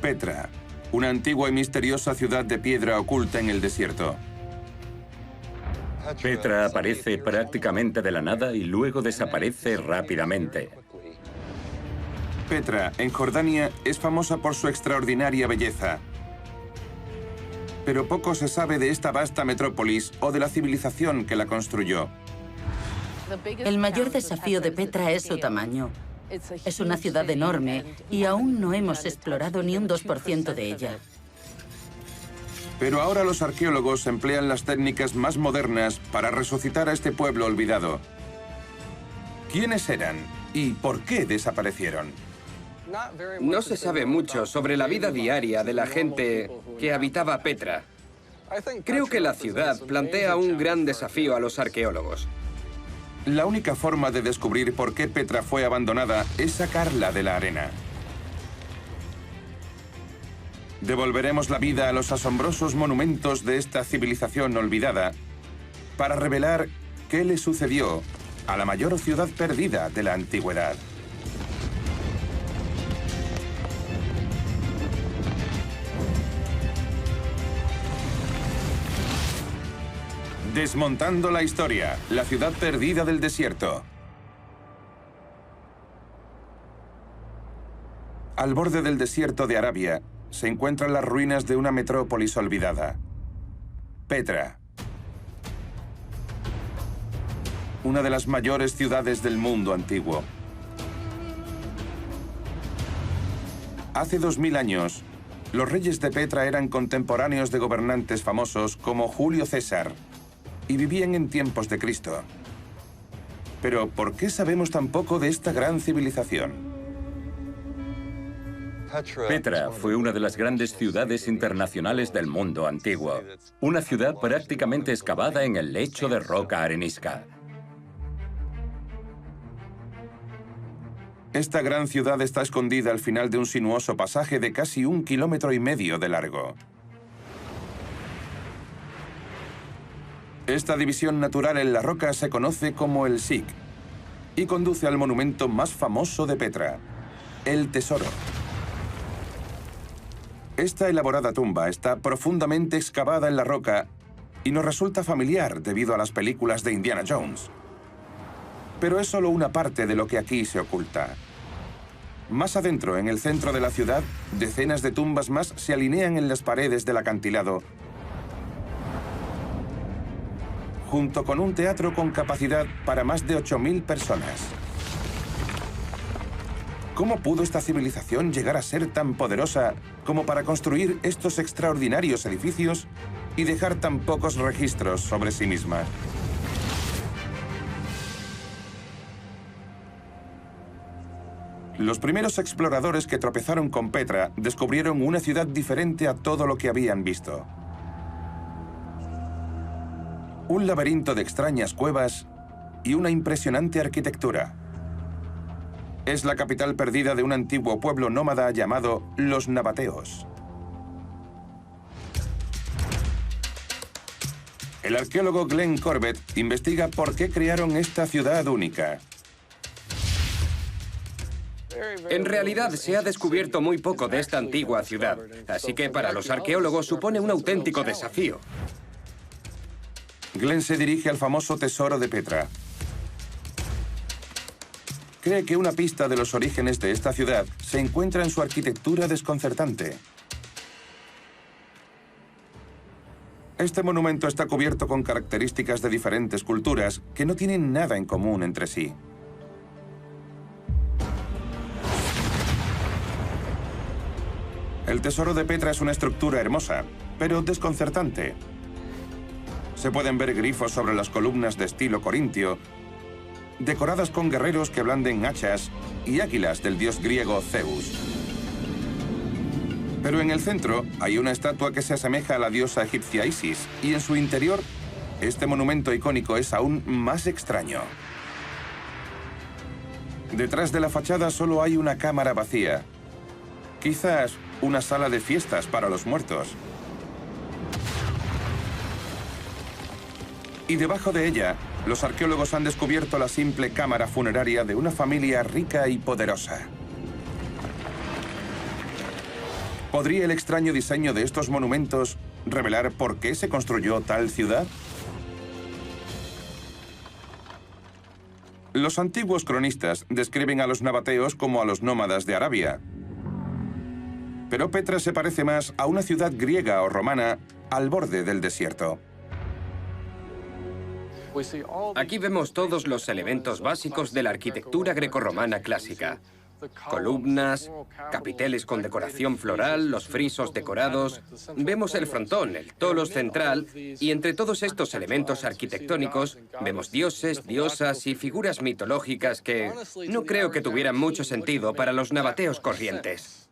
Petra, una antigua y misteriosa ciudad de piedra oculta en el desierto. Petra aparece prácticamente de la nada y luego desaparece rápidamente. Petra, en Jordania, es famosa por su extraordinaria belleza. Pero poco se sabe de esta vasta metrópolis o de la civilización que la construyó. El mayor desafío de Petra es su tamaño. Es una ciudad enorme y aún no hemos explorado ni un 2% de ella. Pero ahora los arqueólogos emplean las técnicas más modernas para resucitar a este pueblo olvidado. ¿Quiénes eran y por qué desaparecieron? No se sabe mucho sobre la vida diaria de la gente que habitaba Petra. Creo que la ciudad plantea un gran desafío a los arqueólogos. La única forma de descubrir por qué Petra fue abandonada es sacarla de la arena. Devolveremos la vida a los asombrosos monumentos de esta civilización olvidada para revelar qué le sucedió a la mayor ciudad perdida de la antigüedad. Desmontando la historia, la ciudad perdida del desierto. Al borde del desierto de Arabia se encuentran las ruinas de una metrópolis olvidada. Petra. Una de las mayores ciudades del mundo antiguo. Hace 2000 años, los reyes de Petra eran contemporáneos de gobernantes famosos como Julio César y vivían en tiempos de Cristo. Pero, ¿por qué sabemos tan poco de esta gran civilización? Petra fue una de las grandes ciudades internacionales del mundo antiguo. Una ciudad prácticamente excavada en el lecho de roca arenisca. Esta gran ciudad está escondida al final de un sinuoso pasaje de casi 1,5 kilómetros de largo. Esta división natural en la roca se conoce como el Sig y conduce al monumento más famoso de Petra, el Tesoro. Esta elaborada tumba está profundamente excavada en la roca y nos resulta familiar debido a las películas de Indiana Jones. Pero es solo una parte de lo que aquí se oculta. Más adentro, en el centro de la ciudad, decenas de tumbas más se alinean en las paredes del acantilado, junto con un teatro con capacidad para más de 8000 personas. ¿Cómo pudo esta civilización llegar a ser tan poderosa como para construir estos extraordinarios edificios y dejar tan pocos registros sobre sí misma? Los primeros exploradores que tropezaron con Petra descubrieron una ciudad diferente a todo lo que habían visto. Un laberinto de extrañas cuevas y una impresionante arquitectura. Es la capital perdida de un antiguo pueblo nómada llamado los Nabateos. El arqueólogo Glenn Corbett investiga por qué crearon esta ciudad única. En realidad se ha descubierto muy poco de esta antigua ciudad, así que para los arqueólogos supone un auténtico desafío. Glenn se dirige al famoso tesoro de Petra. Cree que una pista de los orígenes de esta ciudad se encuentra en su arquitectura desconcertante. Este monumento está cubierto con características de diferentes culturas que no tienen nada en común entre sí. El tesoro de Petra es una estructura hermosa, pero desconcertante. Se pueden ver grifos sobre las columnas de estilo corintio, decoradas con guerreros que blanden hachas y águilas del dios griego Zeus. Pero en el centro hay una estatua que se asemeja a la diosa egipcia Isis, y en su interior, este monumento icónico es aún más extraño. Detrás de la fachada solo hay una cámara vacía. Quizás una sala de fiestas para los muertos. Y debajo de ella, los arqueólogos han descubierto la simple cámara funeraria de una familia rica y poderosa. ¿Podría el extraño diseño de estos monumentos revelar por qué se construyó tal ciudad? Los antiguos cronistas describen a los nabateos como a los nómadas de Arabia. Pero Petra se parece más a una ciudad griega o romana al borde del desierto. Aquí vemos todos los elementos básicos de la arquitectura grecorromana clásica. Columnas, capiteles con decoración floral, los frisos decorados. Vemos el frontón, el tolos central, y entre todos estos elementos arquitectónicos vemos dioses, diosas y figuras mitológicas que no creo que tuvieran mucho sentido para los nabateos corrientes.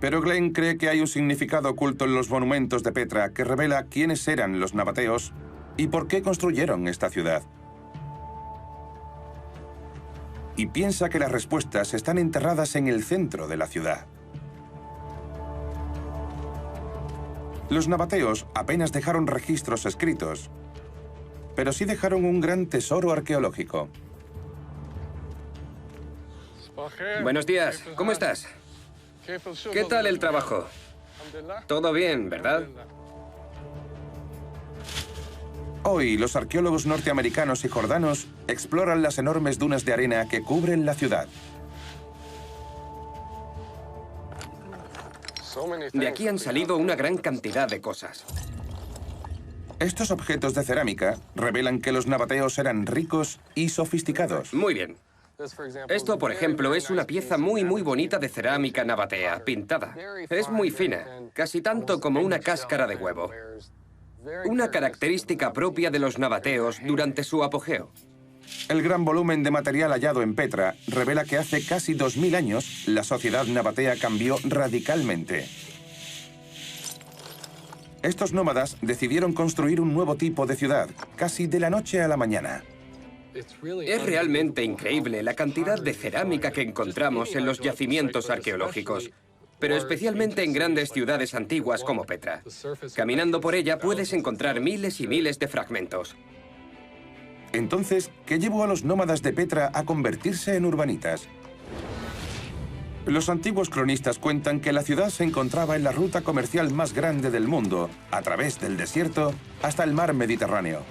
Pero Glenn cree que hay un significado oculto en los monumentos de Petra que revela quiénes eran los nabateos y por qué construyeron esta ciudad. Y piensa que las respuestas están enterradas en el centro de la ciudad. Los nabateos apenas dejaron registros escritos, pero sí dejaron un gran tesoro arqueológico. Buenos días, ¿cómo estás? ¿Qué tal el trabajo? Todo bien, ¿verdad? Hoy, los arqueólogos norteamericanos y jordanos exploran las enormes dunas de arena que cubren la ciudad. De aquí han salido una gran cantidad de cosas. Estos objetos de cerámica revelan que los nabateos eran ricos y sofisticados. Muy bien. Esto, por ejemplo, es una pieza muy bonita de cerámica nabatea, pintada. Es muy fina, casi tanto como una cáscara de huevo. Una característica propia de los nabateos durante su apogeo. El gran volumen de material hallado en Petra revela que hace casi 2000 años la sociedad nabatea cambió radicalmente. Estos nómadas decidieron construir un nuevo tipo de ciudad, casi de la noche a la mañana. Es realmente increíble la cantidad de cerámica que encontramos en los yacimientos arqueológicos, pero especialmente en grandes ciudades antiguas como Petra. Caminando por ella puedes encontrar miles y miles de fragmentos. Entonces, ¿qué llevó a los nómadas de Petra a convertirse en urbanitas? Los antiguos cronistas cuentan que la ciudad se encontraba en la ruta comercial más grande del mundo, a través del desierto hasta el mar Mediterráneo.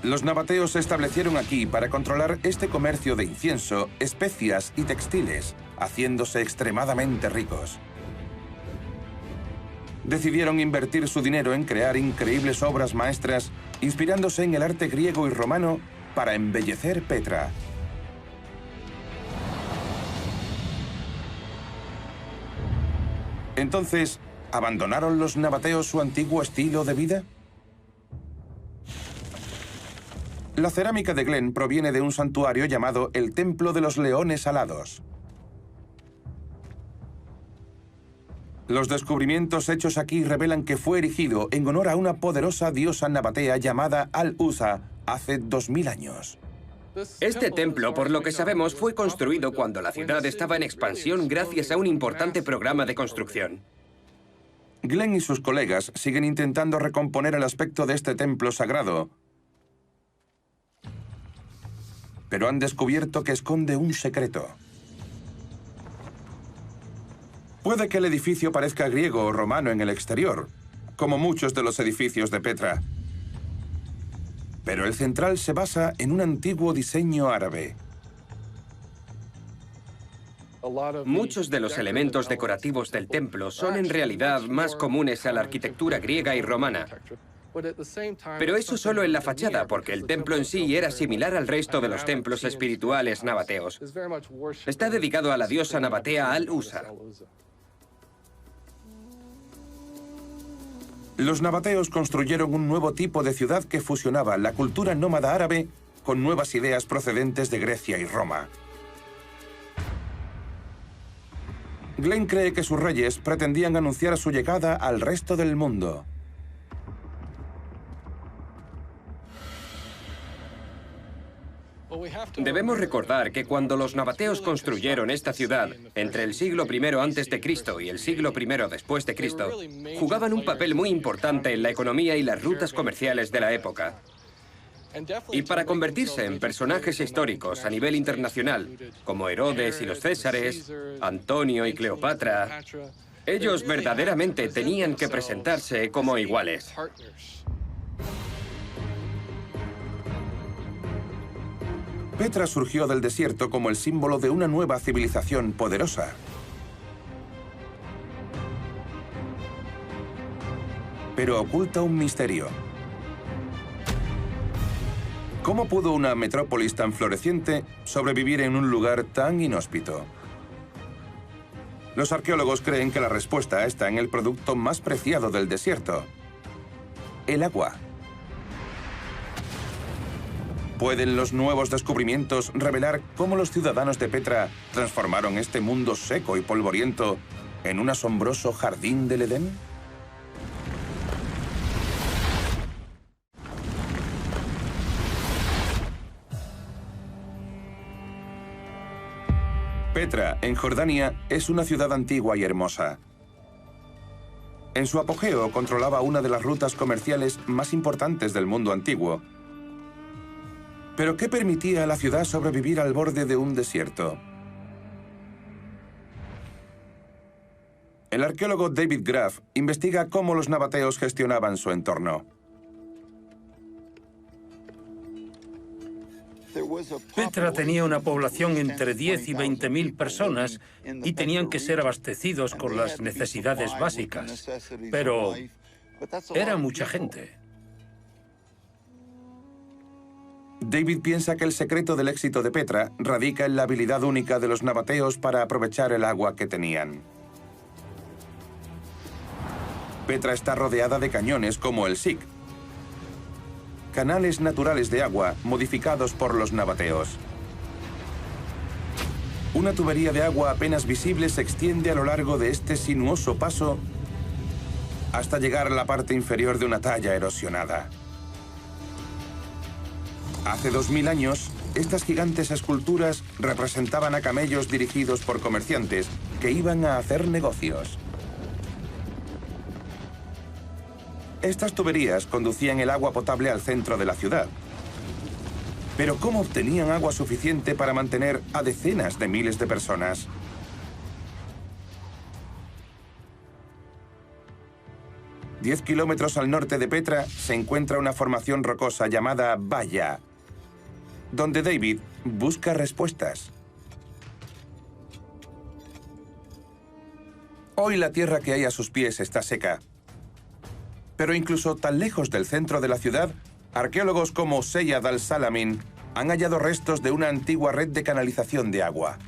Los nabateos se establecieron aquí para controlar este comercio de incienso, especias y textiles, haciéndose extremadamente ricos. Decidieron invertir su dinero en crear increíbles obras maestras, inspirándose en el arte griego y romano para embellecer Petra. Entonces, ¿abandonaron los nabateos su antiguo estilo de vida? La cerámica de Glenn proviene de un santuario llamado el Templo de los Leones Alados. Los descubrimientos hechos aquí revelan que fue erigido en honor a una poderosa diosa nabatea llamada Al-Uza hace 2000 años. Este templo, por lo que sabemos, fue construido cuando la ciudad estaba en expansión gracias a un importante programa de construcción. Glenn y sus colegas siguen intentando recomponer el aspecto de este templo sagrado, pero han descubierto que esconde un secreto. Puede que el edificio parezca griego o romano en el exterior, como muchos de los edificios de Petra. Pero el central se basa en un antiguo diseño árabe. Muchos de los elementos decorativos del templo son en realidad más comunes a la arquitectura griega y romana. Pero eso solo en la fachada, porque el templo en sí era similar al resto de los templos espirituales nabateos. Está dedicado a la diosa nabatea Al-Uza. Los nabateos construyeron un nuevo tipo de ciudad que fusionaba la cultura nómada árabe con nuevas ideas procedentes de Grecia y Roma. Glenn cree que sus reyes pretendían anunciar su llegada al resto del mundo. Debemos recordar que cuando los nabateos construyeron esta ciudad, entre el siglo I a.C. y el siglo I después de Cristo, jugaban un papel muy importante en la economía y las rutas comerciales de la época. Y para convertirse en personajes históricos a nivel internacional, como Herodes y los Césares, Antonio y Cleopatra, ellos verdaderamente tenían que presentarse como iguales. Petra surgió del desierto como el símbolo de una nueva civilización poderosa. Pero oculta un misterio. ¿Cómo pudo una metrópolis tan floreciente sobrevivir en un lugar tan inhóspito? Los arqueólogos creen que la respuesta está en el producto más preciado del desierto: el agua. ¿Pueden los nuevos descubrimientos revelar cómo los ciudadanos de Petra transformaron este mundo seco y polvoriento en un asombroso jardín del Edén? Petra, en Jordania, es una ciudad antigua y hermosa. En su apogeo controlaba una de las rutas comerciales más importantes del mundo antiguo. ¿Pero qué permitía a la ciudad sobrevivir al borde de un desierto? El arqueólogo David Graff investiga cómo los nabateos gestionaban su entorno. Petra tenía una población entre 10 y 20.000 personas y tenían que ser abastecidos con las necesidades básicas. Pero era mucha gente. David piensa que el secreto del éxito de Petra radica en la habilidad única de los nabateos para aprovechar el agua que tenían. Petra está rodeada de cañones como el Sig, canales naturales de agua modificados por los nabateos. Una tubería de agua apenas visible se extiende a lo largo de este sinuoso paso hasta llegar a la parte inferior de una talla erosionada. Hace 2000 años, estas gigantes esculturas representaban a camellos dirigidos por comerciantes que iban a hacer negocios. Estas tuberías conducían el agua potable al centro de la ciudad. Pero ¿cómo obtenían agua suficiente para mantener a decenas de miles de personas? Diez kilómetros al norte de Petra se encuentra una formación rocosa llamada Valla, donde David busca respuestas. Hoy la tierra que hay a sus pies está seca. Pero incluso tan lejos del centro de la ciudad, arqueólogos como Seyad al-Salamin han hallado restos de una antigua red de canalización de agua.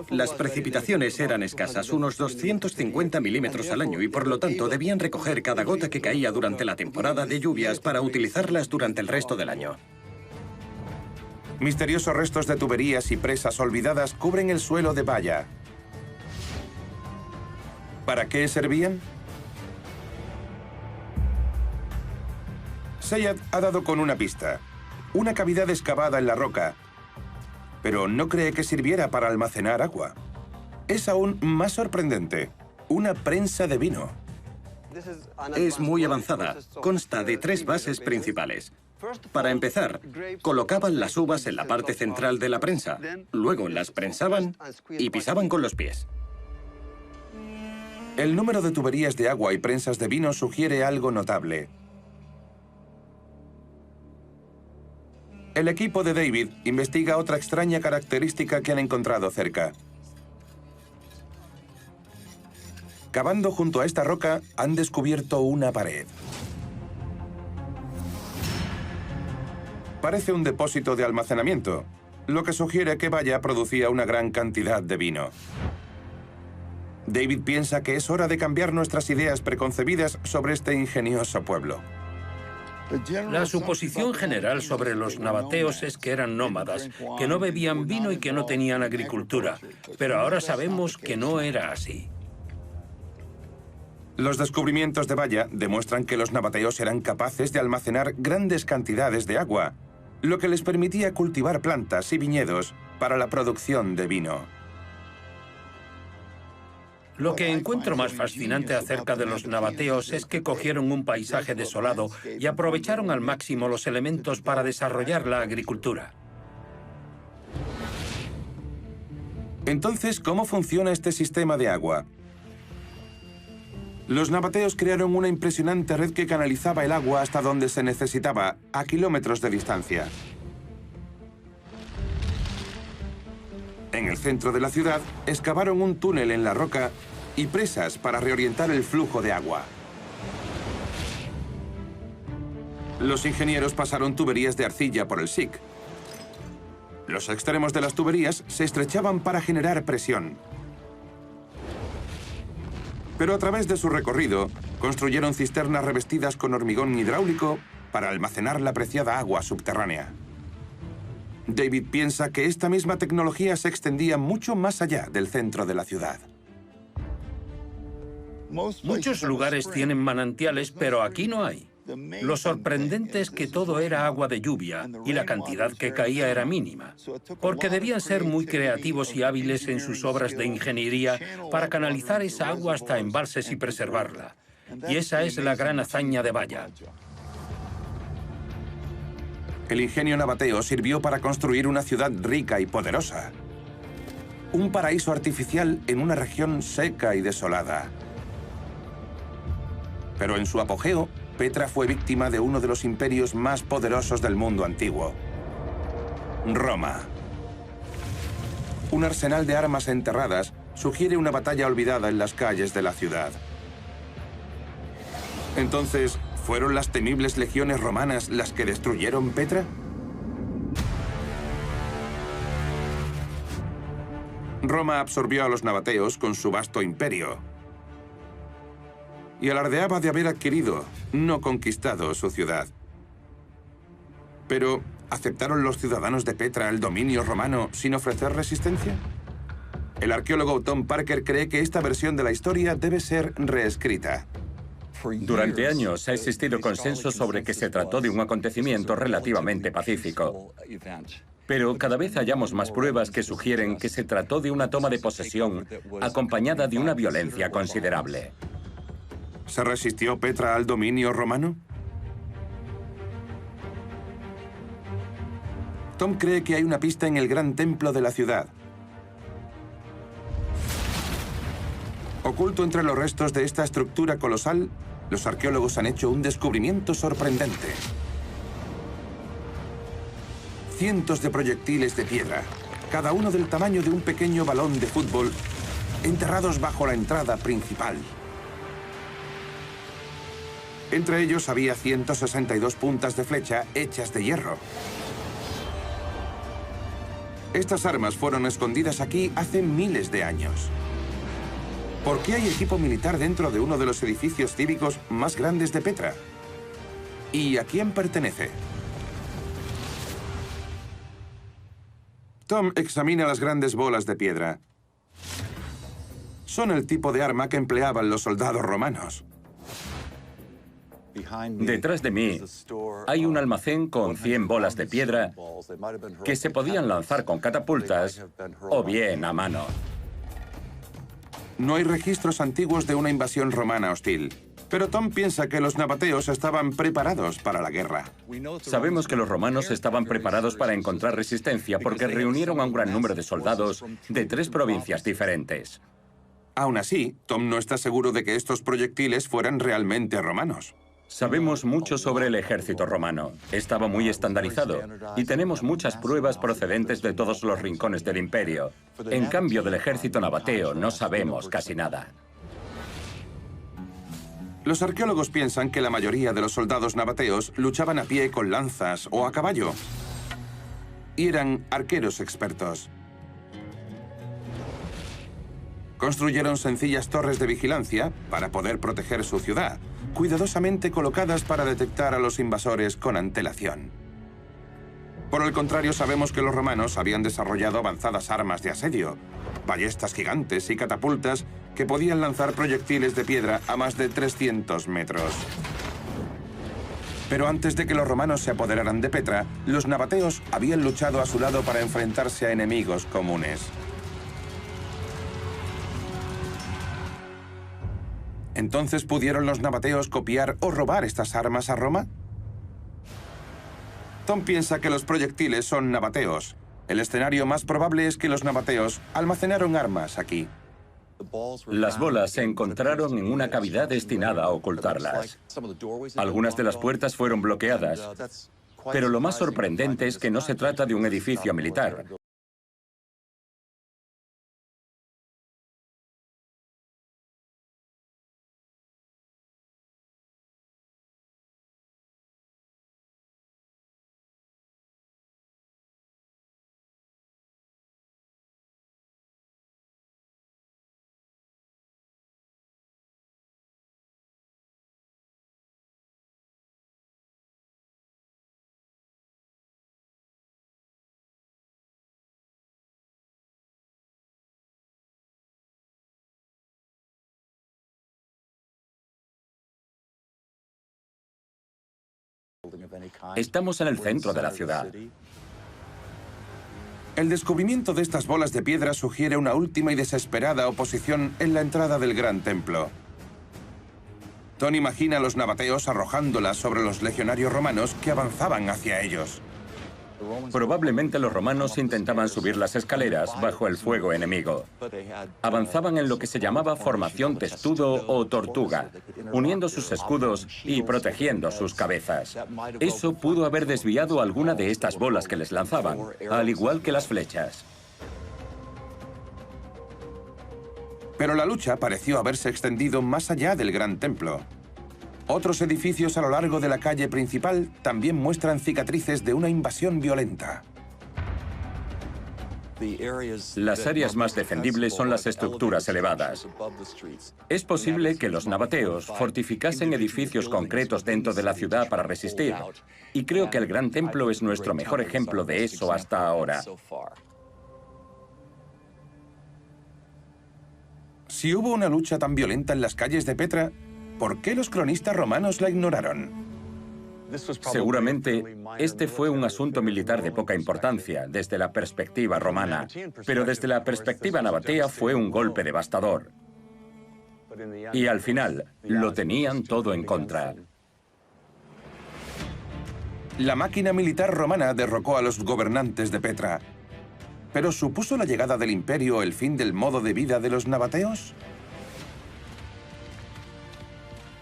Las precipitaciones eran escasas, unos 250 milímetros al año, y por lo tanto debían recoger cada gota que caía durante la temporada de lluvias para utilizarlas durante el resto del año. Misteriosos restos de tuberías y presas olvidadas cubren el suelo de Valla. ¿Para qué servían? Seyad ha dado con una pista: una cavidad excavada en la roca, pero no cree que sirviera para almacenar agua. Es aún más sorprendente: una prensa de vino. Es muy avanzada. Consta de 3 bases principales. Para empezar, colocaban las uvas en la parte central de la prensa, luego las prensaban y pisaban con los pies. El número de tuberías de agua y prensas de vino sugiere algo notable. El equipo de David investiga otra extraña característica que han encontrado cerca. Cavando junto a esta roca, han descubierto una pared. Parece un depósito de almacenamiento, lo que sugiere que Valla producía una gran cantidad de vino. David piensa que es hora de cambiar nuestras ideas preconcebidas sobre este ingenioso pueblo. La suposición general sobre los nabateos es que eran nómadas, que no bebían vino y que no tenían agricultura. Pero ahora sabemos que no era así. Los descubrimientos de Valla demuestran que los nabateos eran capaces de almacenar grandes cantidades de agua, lo que les permitía cultivar plantas y viñedos para la producción de vino. Lo que encuentro más fascinante acerca de los nabateos es que cogieron un paisaje desolado y aprovecharon al máximo los elementos para desarrollar la agricultura. Entonces, ¿cómo funciona este sistema de agua? Los nabateos crearon una impresionante red que canalizaba el agua hasta donde se necesitaba, a kilómetros de distancia. En el centro de la ciudad, excavaron un túnel en la roca y presas para reorientar el flujo de agua. Los ingenieros pasaron tuberías de arcilla por el SIC. Los extremos de las tuberías se estrechaban para generar presión. Pero a través de su recorrido, construyeron cisternas revestidas con hormigón hidráulico para almacenar la preciada agua subterránea. David piensa que esta misma tecnología se extendía mucho más allá del centro de la ciudad. Muchos lugares tienen manantiales, pero aquí no hay. Lo sorprendente es que todo era agua de lluvia y la cantidad que caía era mínima, porque debían ser muy creativos y hábiles en sus obras de ingeniería para canalizar esa agua hasta embalses y preservarla. Y esa es la gran hazaña de Valla. El ingenio nabateo sirvió para construir una ciudad rica y poderosa. Un paraíso artificial en una región seca y desolada. Pero en su apogeo, Petra fue víctima de uno de los imperios más poderosos del mundo antiguo. Roma. Un arsenal de armas enterradas sugiere una batalla olvidada en las calles de la ciudad. Entonces, ¿fueron las temibles legiones romanas las que destruyeron Petra? Roma absorbió a los nabateos con su vasto imperio y alardeaba de haber adquirido, no conquistado, su ciudad. Pero, ¿aceptaron los ciudadanos de Petra el dominio romano sin ofrecer resistencia? El arqueólogo Tom Parker cree que esta versión de la historia debe ser reescrita. Durante años ha existido consenso sobre que se trató de un acontecimiento relativamente pacífico. Pero cada vez hallamos más pruebas que sugieren que se trató de una toma de posesión acompañada de una violencia considerable. ¿Se resistió Petra al dominio romano? Tom cree que hay una pista en el gran templo de la ciudad. Oculto entre los restos de esta estructura colosal, los arqueólogos han hecho un descubrimiento sorprendente. Cientos de proyectiles de piedra, cada uno del tamaño de un pequeño balón de fútbol, enterrados bajo la entrada principal. Entre ellos había 162 puntas de flecha hechas de hierro. Estas armas fueron escondidas aquí hace miles de años. ¿Por qué hay equipo militar dentro de uno de los edificios cívicos más grandes de Petra? ¿Y a quién pertenece? Tom examina las grandes bolas de piedra. Son el tipo de arma que empleaban los soldados romanos. Detrás de mí hay un almacén con 100 bolas de piedra que se podían lanzar con catapultas o bien a mano. No hay registros antiguos de una invasión romana hostil, pero Tom piensa que los nabateos estaban preparados para la guerra. Sabemos que los romanos estaban preparados para encontrar resistencia porque reunieron a un gran número de soldados de 3 provincias diferentes. Aún así, Tom no está seguro de que estos proyectiles fueran realmente romanos. Sabemos mucho sobre el ejército romano. Estaba muy estandarizado y tenemos muchas pruebas procedentes de todos los rincones del imperio. En cambio, del ejército nabateo no sabemos casi nada. Los arqueólogos piensan que la mayoría de los soldados nabateos luchaban a pie con lanzas o a caballo. Y eran arqueros expertos. Construyeron sencillas torres de vigilancia para poder proteger su ciudad, cuidadosamente colocadas para detectar a los invasores con antelación. Por el contrario, sabemos que los romanos habían desarrollado avanzadas armas de asedio, ballestas gigantes y catapultas que podían lanzar proyectiles de piedra a más de 300 metros. Pero antes de que los romanos se apoderaran de Petra, los nabateos habían luchado a su lado para enfrentarse a enemigos comunes. ¿Entonces pudieron los nabateos copiar o robar estas armas a Roma? Tom piensa que los proyectiles son nabateos. El escenario más probable es que los nabateos almacenaron armas aquí. Las bolas se encontraron en una cavidad destinada a ocultarlas. Algunas de las puertas fueron bloqueadas, pero lo más sorprendente es que no se trata de un edificio militar. Estamos en el centro de la ciudad. El descubrimiento de estas bolas de piedra sugiere una última y desesperada oposición en la entrada del Gran Templo. Tony imagina a los nabateos arrojándolas sobre los legionarios romanos que avanzaban hacia ellos. Probablemente los romanos intentaban subir las escaleras bajo el fuego enemigo. Avanzaban en lo que se llamaba formación testudo o tortuga, uniendo sus escudos y protegiendo sus cabezas. Eso pudo haber desviado alguna de estas bolas que les lanzaban, al igual que las flechas. Pero la lucha pareció haberse extendido más allá del Gran Templo. Otros edificios a lo largo de la calle principal también muestran cicatrices de una invasión violenta. Las áreas más defendibles son las estructuras elevadas. Es posible que los nabateos fortificasen edificios concretos dentro de la ciudad para resistir, y creo que el Gran Templo es nuestro mejor ejemplo de eso hasta ahora. Si hubo una lucha tan violenta en las calles de Petra, ¿por qué los cronistas romanos la ignoraron? Seguramente, este fue un asunto militar de poca importancia desde la perspectiva romana, pero desde la perspectiva nabatea fue un golpe devastador. Y al final, lo tenían todo en contra. La máquina militar romana derrocó a los gobernantes de Petra. ¿Pero supuso la llegada del imperio el fin del modo de vida de los nabateos?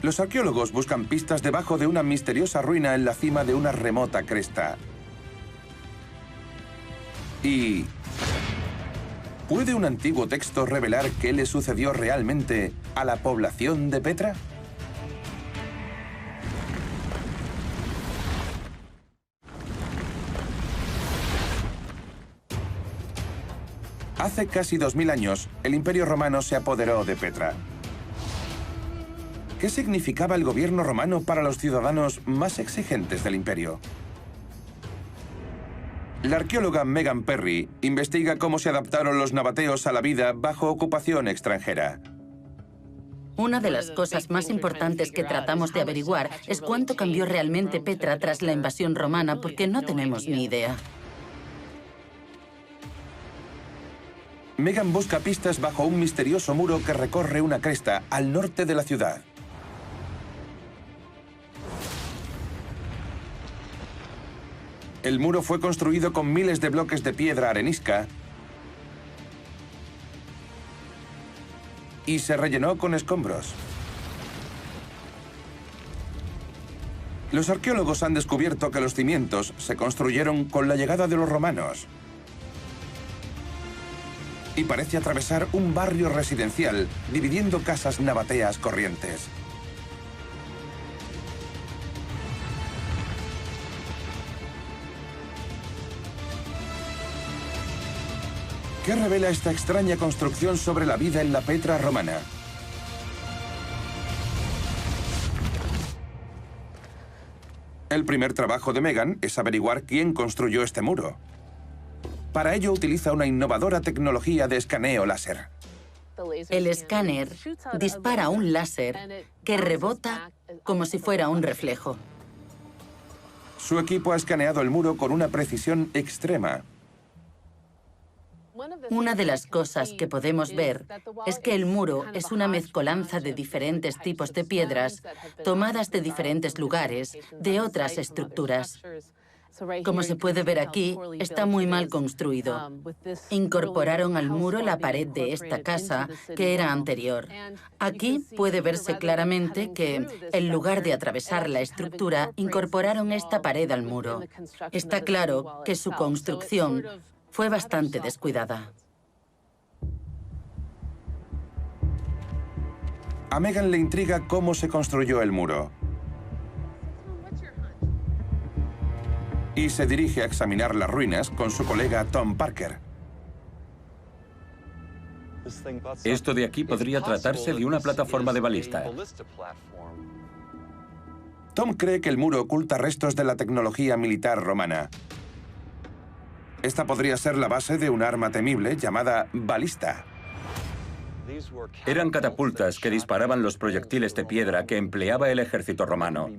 Los arqueólogos buscan pistas debajo de una misteriosa ruina en la cima de una remota cresta. ¿Y puede un antiguo texto revelar qué le sucedió realmente a la población de Petra? Hace casi 2000 años, el Imperio Romano se apoderó de Petra. ¿Qué significaba el gobierno romano para los ciudadanos más exigentes del imperio? La arqueóloga Megan Perry investiga cómo se adaptaron los nabateos a la vida bajo ocupación extranjera. Una de las cosas más importantes que tratamos de averiguar es cuánto cambió realmente Petra tras la invasión romana, porque no tenemos ni idea. Megan busca pistas bajo un misterioso muro que recorre una cresta al norte de la ciudad. El muro fue construido con miles de bloques de piedra arenisca y se rellenó con escombros. Los arqueólogos han descubierto que los cimientos se construyeron con la llegada de los romanos y parece atravesar un barrio residencial, dividiendo casas nabateas corrientes. ¿Qué revela esta extraña construcción sobre la vida en la Petra romana? El primer trabajo de Megan es averiguar quién construyó este muro. Para ello utiliza una innovadora tecnología de escaneo láser. El escáner dispara un láser que rebota como si fuera un reflejo. Su equipo ha escaneado el muro con una precisión extrema. Una de las cosas que podemos ver es que el muro es una mezcolanza de diferentes tipos de piedras tomadas de diferentes lugares, de otras estructuras. Como se puede ver aquí, está muy mal construido. Incorporaron al muro la pared de esta casa, que era anterior. Aquí puede verse claramente que, en lugar de atravesar la estructura, incorporaron esta pared al muro. Está claro que su construcción fue bastante descuidada. A Megan le intriga cómo se construyó el muro. Y se dirige a examinar las ruinas con su colega Tom Parker. Esto de aquí podría tratarse de una plataforma de balista. Tom cree que el muro oculta restos de la tecnología militar romana. Esta podría ser la base de un arma temible llamada balista. Eran catapultas que disparaban los proyectiles de piedra que empleaba el ejército romano.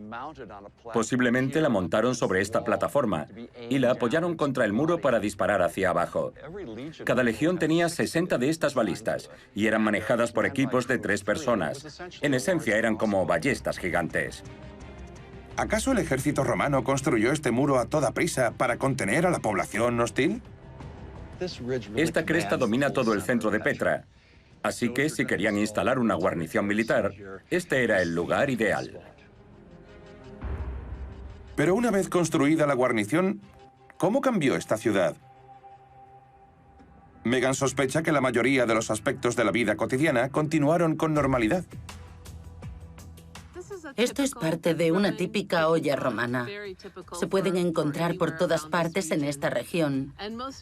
Posiblemente la montaron sobre esta plataforma y la apoyaron contra el muro para disparar hacia abajo. Cada legión tenía 60 de estas balistas y eran manejadas por equipos de 3 personas. En esencia eran como ballestas gigantes. ¿Acaso el ejército romano construyó este muro a toda prisa para contener a la población hostil? Esta cresta domina todo el centro de Petra. Así que, si querían instalar una guarnición militar, este era el lugar ideal. Pero una vez construida la guarnición, ¿cómo cambió esta ciudad? Megan sospecha que la mayoría de los aspectos de la vida cotidiana continuaron con normalidad. Esto es parte de una típica olla romana. Se pueden encontrar por todas partes en esta región.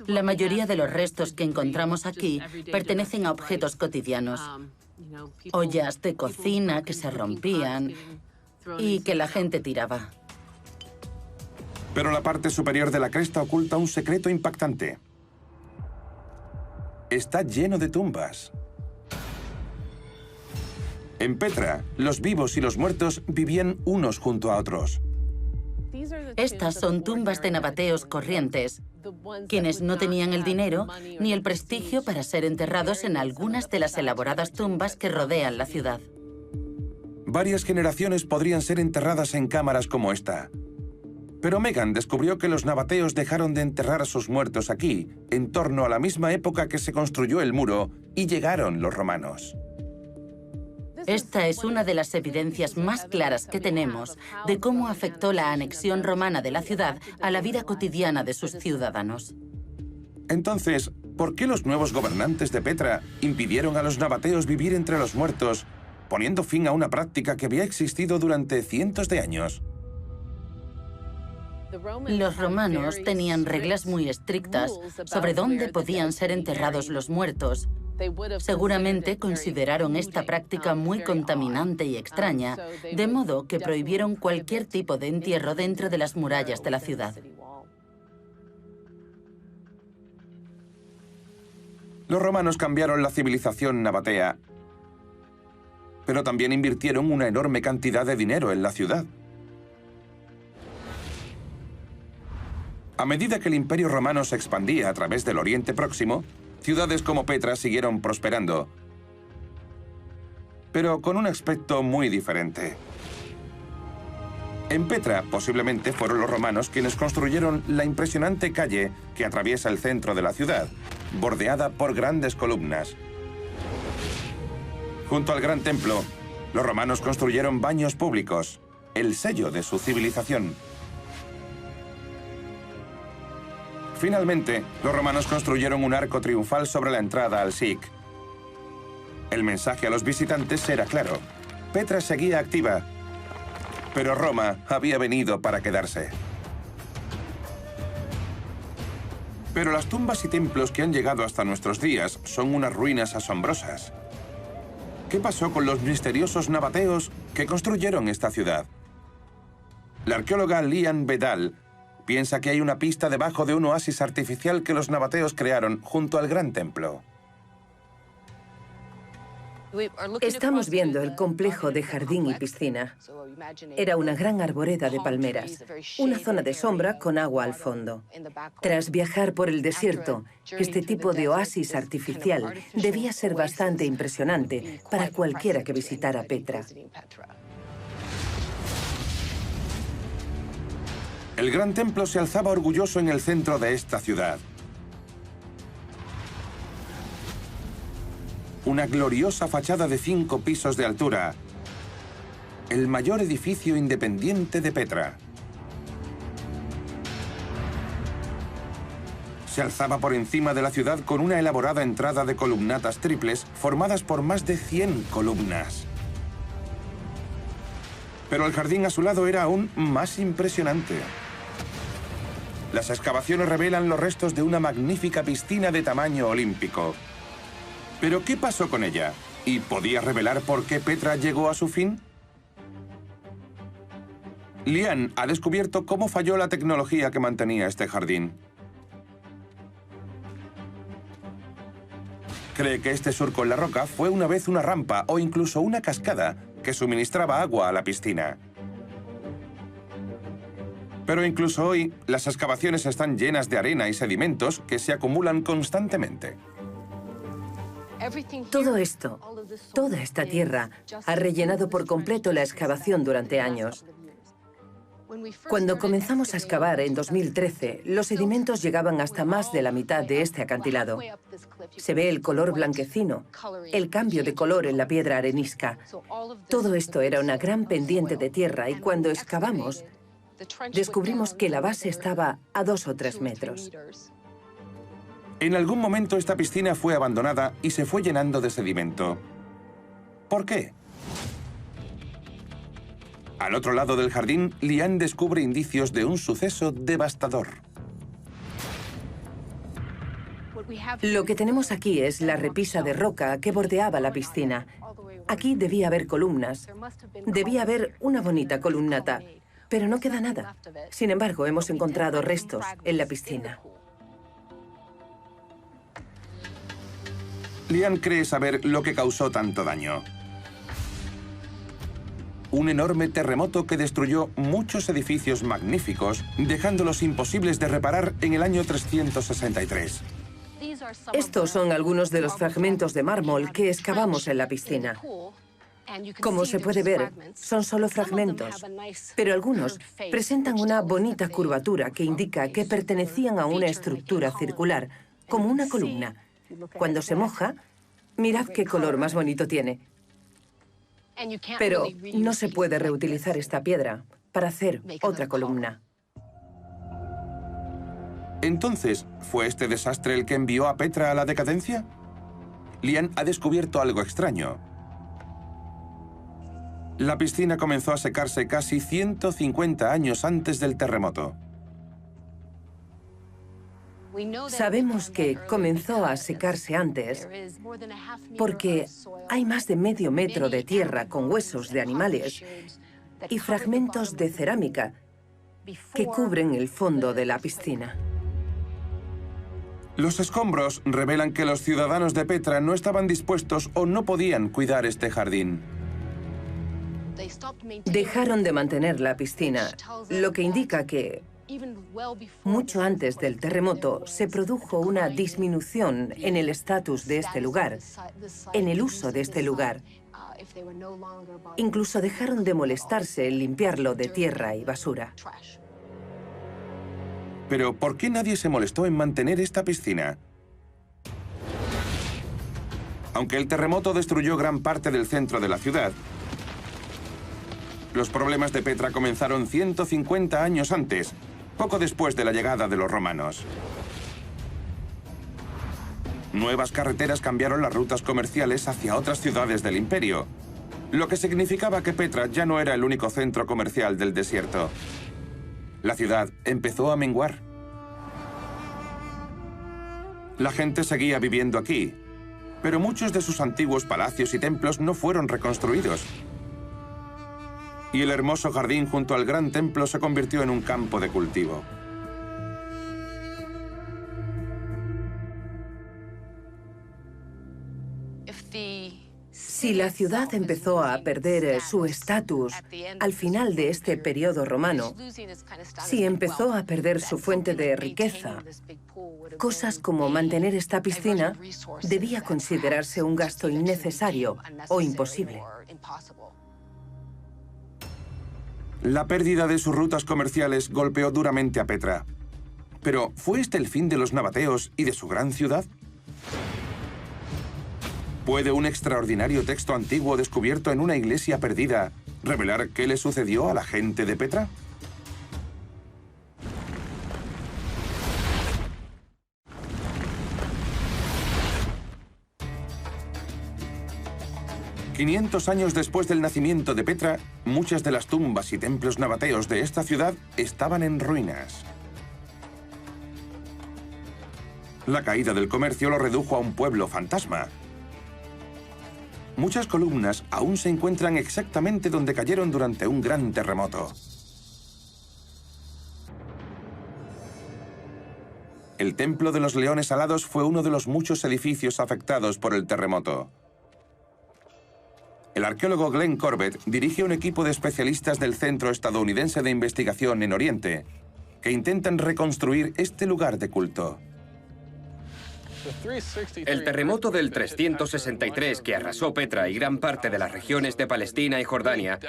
La mayoría de los restos que encontramos aquí pertenecen a objetos cotidianos. Ollas de cocina que se rompían y que la gente tiraba. Pero la parte superior de la cresta oculta un secreto impactante. Está lleno de tumbas. En Petra, los vivos y los muertos vivían unos junto a otros. Estas son tumbas de nabateos corrientes, quienes no tenían el dinero ni el prestigio para ser enterrados en algunas de las elaboradas tumbas que rodean la ciudad. Varias generaciones podrían ser enterradas en cámaras como esta. Pero Megan descubrió que los nabateos dejaron de enterrar a sus muertos aquí, en torno a la misma época que se construyó el muro y llegaron los romanos. Esta es una de las evidencias más claras que tenemos de cómo afectó la anexión romana de la ciudad a la vida cotidiana de sus ciudadanos. Entonces, ¿por qué los nuevos gobernantes de Petra impidieron a los nabateos vivir entre los muertos, poniendo fin a una práctica que había existido durante cientos de años? Los romanos tenían reglas muy estrictas sobre dónde podían ser enterrados los muertos. Seguramente consideraron esta práctica muy contaminante y extraña, de modo que prohibieron cualquier tipo de entierro dentro de las murallas de la ciudad. Los romanos cambiaron la civilización nabatea, pero también invirtieron una enorme cantidad de dinero en la ciudad. A medida que el Imperio Romano se expandía a través del Oriente Próximo, ciudades como Petra siguieron prosperando, pero con un aspecto muy diferente. En Petra, posiblemente fueron los romanos quienes construyeron la impresionante calle que atraviesa el centro de la ciudad, bordeada por grandes columnas. Junto al gran templo, los romanos construyeron baños públicos, el sello de su civilización. Finalmente, los romanos construyeron un arco triunfal sobre la entrada al Sic. El mensaje a los visitantes era claro. Petra seguía activa, pero Roma había venido para quedarse. Pero las tumbas y templos que han llegado hasta nuestros días son unas ruinas asombrosas. ¿Qué pasó con los misteriosos nabateos que construyeron esta ciudad? La arqueóloga Lian Bedal piensa que hay una pista debajo de un oasis artificial que los nabateos crearon junto al gran templo. Estamos viendo el complejo de jardín y piscina. Era una gran arboleda de palmeras, una zona de sombra con agua al fondo. Tras viajar por el desierto, este tipo de oasis artificial debía ser bastante impresionante para cualquiera que visitara Petra. El gran templo se alzaba orgulloso en el centro de esta ciudad. Una gloriosa fachada de 5 pisos de altura. El mayor edificio independiente de Petra. Se alzaba por encima de la ciudad con una elaborada entrada de columnatas triples formadas por más de 100 columnas. Pero el jardín a su lado era aún más impresionante. Las excavaciones revelan los restos de una magnífica piscina de tamaño olímpico. ¿Pero qué pasó con ella? ¿Y podía revelar por qué Petra llegó a su fin? Lian ha descubierto cómo falló la tecnología que mantenía este jardín. Cree que este surco en la roca fue una vez una rampa o incluso una cascada que suministraba agua a la piscina. Pero incluso hoy, las excavaciones están llenas de arena y sedimentos que se acumulan constantemente. Todo esto, toda esta tierra, ha rellenado por completo la excavación durante años. Cuando comenzamos a excavar en 2013, los sedimentos llegaban hasta más de la mitad de este acantilado. Se ve el color blanquecino, el cambio de color en la piedra arenisca. Todo esto era una gran pendiente de tierra y cuando excavamos, descubrimos que la base estaba a 2 o 3 metros. En algún momento esta piscina fue abandonada y se fue llenando de sedimento. ¿Por qué? Al otro lado del jardín, Lian descubre indicios de un suceso devastador. Lo que tenemos aquí es la repisa de roca que bordeaba la piscina. Aquí debía haber columnas. Debía haber una bonita columnata, pero no queda nada. Sin embargo, hemos encontrado restos en la piscina. Lian cree saber lo que causó tanto daño. Un enorme terremoto que destruyó muchos edificios magníficos, dejándolos imposibles de reparar en el año 363. Estos son algunos de los fragmentos de mármol que excavamos en la piscina. Como se puede ver, son solo fragmentos, pero algunos presentan una bonita curvatura que indica que pertenecían a una estructura circular, como una columna. Cuando se moja, mirad qué color más bonito tiene. Pero no se puede reutilizar esta piedra para hacer otra columna. Entonces, ¿fue este desastre el que envió a Petra a la decadencia? Lian ha descubierto algo extraño. La piscina comenzó a secarse casi 150 años antes del terremoto. Sabemos que comenzó a secarse antes porque hay más de medio metro de tierra con huesos de animales y fragmentos de cerámica que cubren el fondo de la piscina. Los escombros revelan que los ciudadanos de Petra no estaban dispuestos o no podían cuidar este jardín. Dejaron de mantener la piscina, lo que indica que mucho antes del terremoto se produjo una disminución en el estatus de este lugar, en el uso de este lugar. Incluso dejaron de molestarse en limpiarlo de tierra y basura. Pero ¿por qué nadie se molestó en mantener esta piscina? Aunque el terremoto destruyó gran parte del centro de la ciudad, los problemas de Petra comenzaron 150 años antes, poco después de la llegada de los romanos. Nuevas carreteras cambiaron las rutas comerciales hacia otras ciudades del imperio, lo que significaba que Petra ya no era el único centro comercial del desierto. La ciudad empezó a menguar. La gente seguía viviendo aquí, pero muchos de sus antiguos palacios y templos no fueron reconstruidos. Y el hermoso jardín junto al gran templo se convirtió en un campo de cultivo. Si la ciudad empezó a perder su estatus al final de este periodo romano, si empezó a perder su fuente de riqueza, cosas como mantener esta piscina debía considerarse un gasto innecesario o imposible. La pérdida de sus rutas comerciales golpeó duramente a Petra. Pero, ¿fue este el fin de los nabateos y de su gran ciudad? ¿Puede un extraordinario texto antiguo descubierto en una iglesia perdida revelar qué le sucedió a la gente de Petra? «500 años después del nacimiento de Petra, muchas de las tumbas y templos nabateos de esta ciudad estaban en ruinas. La caída del comercio lo redujo a un pueblo fantasma. Muchas columnas aún se encuentran exactamente donde cayeron durante un gran terremoto. El Templo de los Leones Alados fue uno de los muchos edificios afectados por el terremoto. El arqueólogo Glenn Corbett dirige un equipo de especialistas del Centro Estadounidense de Investigación en Oriente que intentan reconstruir este lugar de culto. El terremoto del 363 que arrasó Petra y gran parte de las regiones de Palestina y Jordania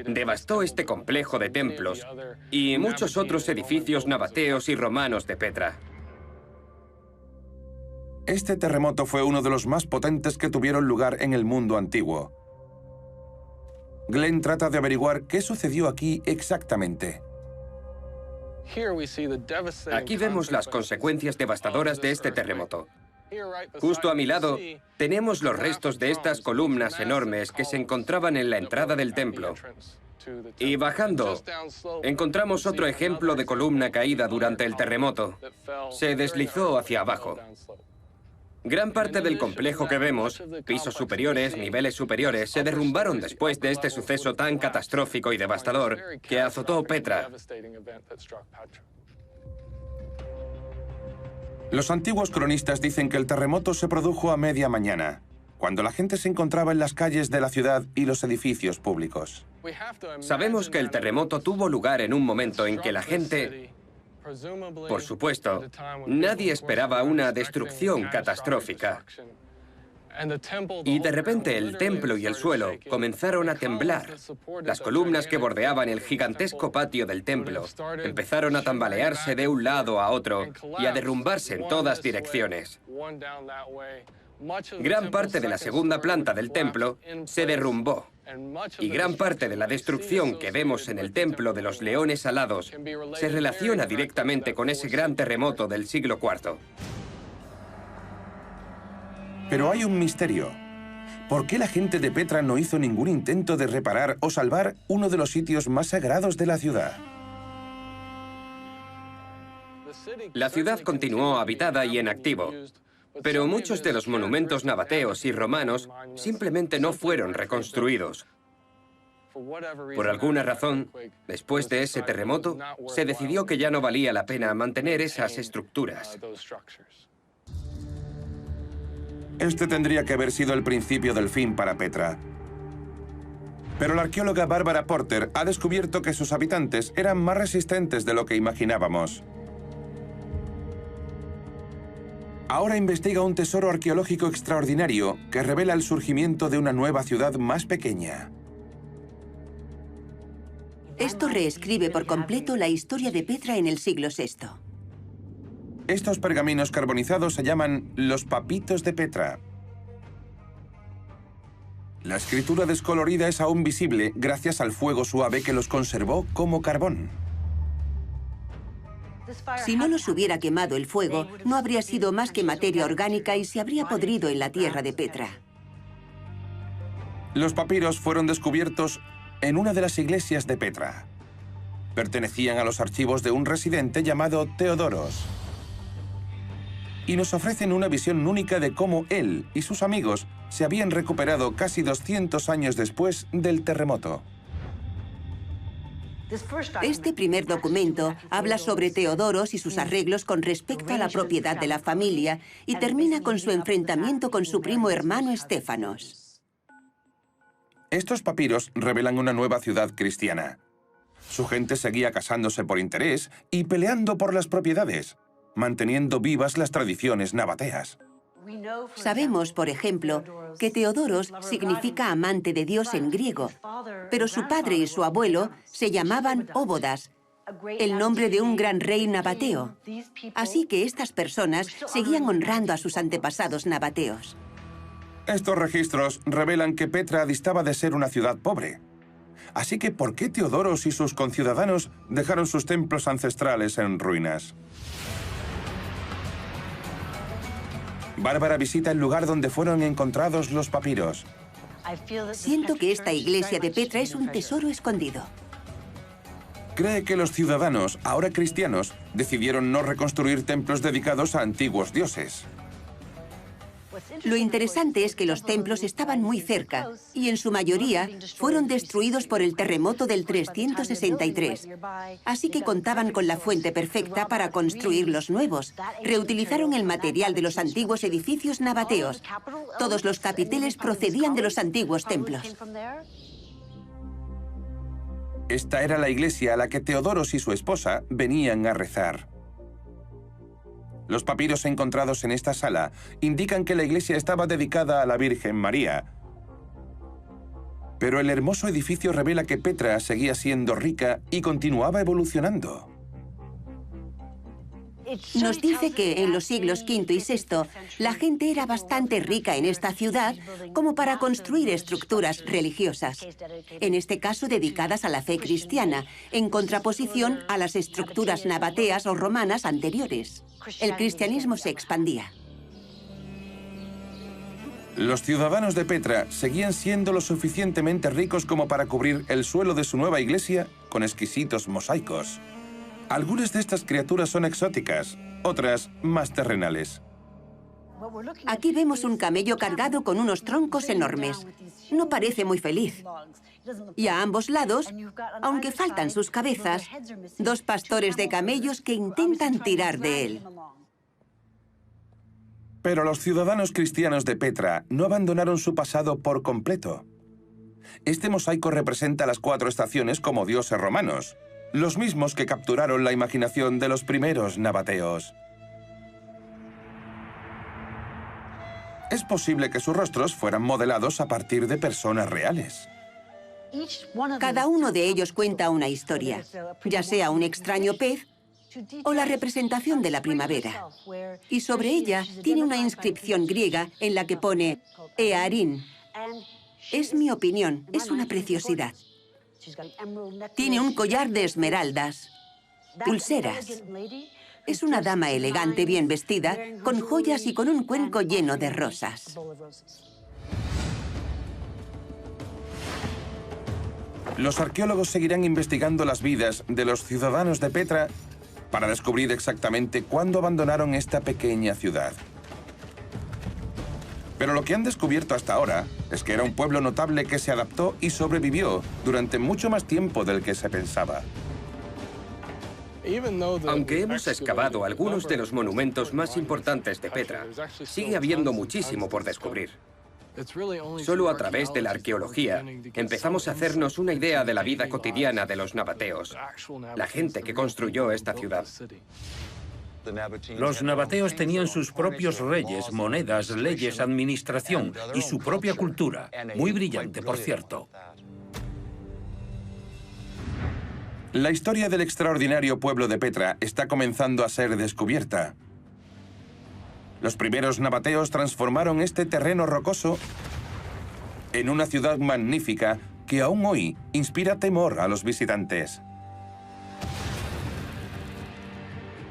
devastó este complejo de templos y muchos otros edificios nabateos y romanos de Petra. Este terremoto fue uno de los más potentes que tuvieron lugar en el mundo antiguo. Glenn trata de averiguar qué sucedió aquí exactamente. Aquí vemos las consecuencias devastadoras de este terremoto. Justo a mi lado tenemos los restos de estas columnas enormes que se encontraban en la entrada del templo. Y bajando, encontramos otro ejemplo de columna caída durante el terremoto. Se deslizó hacia abajo. Gran parte del complejo que vemos, pisos superiores, niveles superiores, se derrumbaron después de este suceso tan catastrófico y devastador que azotó Petra. Los antiguos cronistas dicen que el terremoto se produjo a media mañana, cuando la gente se encontraba en las calles de la ciudad y los edificios públicos. Sabemos que el terremoto tuvo lugar en un momento en que la gente, por supuesto, nadie esperaba una destrucción catastrófica. Y de repente el templo y el suelo comenzaron a temblar. Las columnas que bordeaban el gigantesco patio del templo empezaron a tambalearse de un lado a otro y a derrumbarse en todas direcciones. Gran parte de la segunda planta del templo se derrumbó. Y gran parte de la destrucción que vemos en el Templo de los Leones Alados se relaciona directamente con ese gran terremoto del siglo IV. Pero hay un misterio. ¿Por qué la gente de Petra no hizo ningún intento de reparar o salvar uno de los sitios más sagrados de la ciudad? La ciudad continuó habitada y en activo, pero muchos de los monumentos nabateos y romanos simplemente no fueron reconstruidos. Por alguna razón, después de ese terremoto, se decidió que ya no valía la pena mantener esas estructuras. Este tendría que haber sido el principio del fin para Petra. Pero la arqueóloga Barbara Porter ha descubierto que sus habitantes eran más resistentes de lo que imaginábamos. Ahora investiga un tesoro arqueológico extraordinario que revela el surgimiento de una nueva ciudad más pequeña. Esto reescribe por completo la historia de Petra en el siglo VI. Estos pergaminos carbonizados se llaman los papitos de Petra. La escritura descolorida es aún visible gracias al fuego suave que los conservó como carbón. Si no los hubiera quemado el fuego, no habría sido más que materia orgánica y se habría podrido en la tierra de Petra. Los papiros fueron descubiertos en una de las iglesias de Petra. Pertenecían a los archivos de un residente llamado Teodoros. Y nos ofrecen una visión única de cómo él y sus amigos se habían recuperado casi 200 años después del terremoto. Este primer documento habla sobre Teodoros y sus arreglos con respecto a la propiedad de la familia y termina con su enfrentamiento con su primo hermano Estéfanos. Estos papiros revelan una nueva ciudad cristiana. Su gente seguía casándose por interés y peleando por las propiedades, manteniendo vivas las tradiciones nabateas. Sabemos, por ejemplo, que Teodoros significa amante de Dios en griego, pero su padre y su abuelo se llamaban Óbodas, el nombre de un gran rey nabateo. Así que estas personas seguían honrando a sus antepasados nabateos. Estos registros revelan que Petra distaba de ser una ciudad pobre. Así que, ¿por qué Teodoros y sus conciudadanos dejaron sus templos ancestrales en ruinas? Bárbara visita el lugar donde fueron encontrados los papiros. Siento que esta iglesia de Petra es un tesoro escondido. Cree que los ciudadanos, ahora cristianos, decidieron no reconstruir templos dedicados a antiguos dioses. Lo interesante es que los templos estaban muy cerca y en su mayoría fueron destruidos por el terremoto del 363. Así que contaban con la fuente perfecta para construir los nuevos. Reutilizaron el material de los antiguos edificios nabateos. Todos los capiteles procedían de los antiguos templos. Esta era la iglesia a la que Teodoros y su esposa venían a rezar. Los papiros encontrados en esta sala indican que la iglesia estaba dedicada a la Virgen María. Pero el hermoso edificio revela que Petra seguía siendo rica y continuaba evolucionando. Nos dice que en los siglos V y VI la gente era bastante rica en esta ciudad como para construir estructuras religiosas, en este caso dedicadas a la fe cristiana, en contraposición a las estructuras nabateas o romanas anteriores. El cristianismo se expandía. Los ciudadanos de Petra seguían siendo lo suficientemente ricos como para cubrir el suelo de su nueva iglesia con exquisitos mosaicos. Algunas de estas criaturas son exóticas, otras más terrenales. Aquí vemos un camello cargado con unos troncos enormes. No parece muy feliz. Y a ambos lados, aunque faltan sus cabezas, dos pastores de camellos que intentan tirar de él. Pero los ciudadanos cristianos de Petra no abandonaron su pasado por completo. Este mosaico representa las 4 estaciones como dioses romanos, los mismos que capturaron la imaginación de los primeros nabateos. Es posible que sus rostros fueran modelados a partir de personas reales. Cada uno de ellos cuenta una historia, ya sea un extraño pez o la representación de la primavera. Y sobre ella tiene una inscripción griega en la que pone Earín. Es mi opinión, es una preciosidad. Tiene un collar de esmeraldas, pulseras. Es una dama elegante, bien vestida, con joyas y con un cuenco lleno de rosas. Los arqueólogos seguirán investigando las vidas de los ciudadanos de Petra para descubrir exactamente cuándo abandonaron esta pequeña ciudad. Pero lo que han descubierto hasta ahora es que era un pueblo notable que se adaptó y sobrevivió durante mucho más tiempo del que se pensaba. Aunque hemos excavado algunos de los monumentos más importantes de Petra, sigue habiendo muchísimo por descubrir. Solo a través de la arqueología empezamos a hacernos una idea de la vida cotidiana de los nabateos, la gente que construyó esta ciudad. Los nabateos tenían sus propios reyes, monedas, leyes, administración y su propia cultura, muy brillante, por cierto. La historia del extraordinario pueblo de Petra está comenzando a ser descubierta. Los primeros nabateos transformaron este terreno rocoso en una ciudad magnífica que aún hoy inspira temor a los visitantes.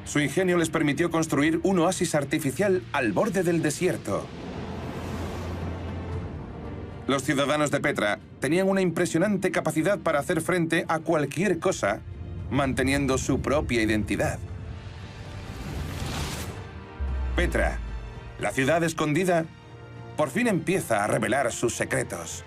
Su ingenio les permitió construir un oasis artificial al borde del desierto. Los ciudadanos de Petra tenían una impresionante capacidad para hacer frente a cualquier cosa, manteniendo su propia identidad. Petra, la ciudad escondida, por fin empieza a revelar sus secretos.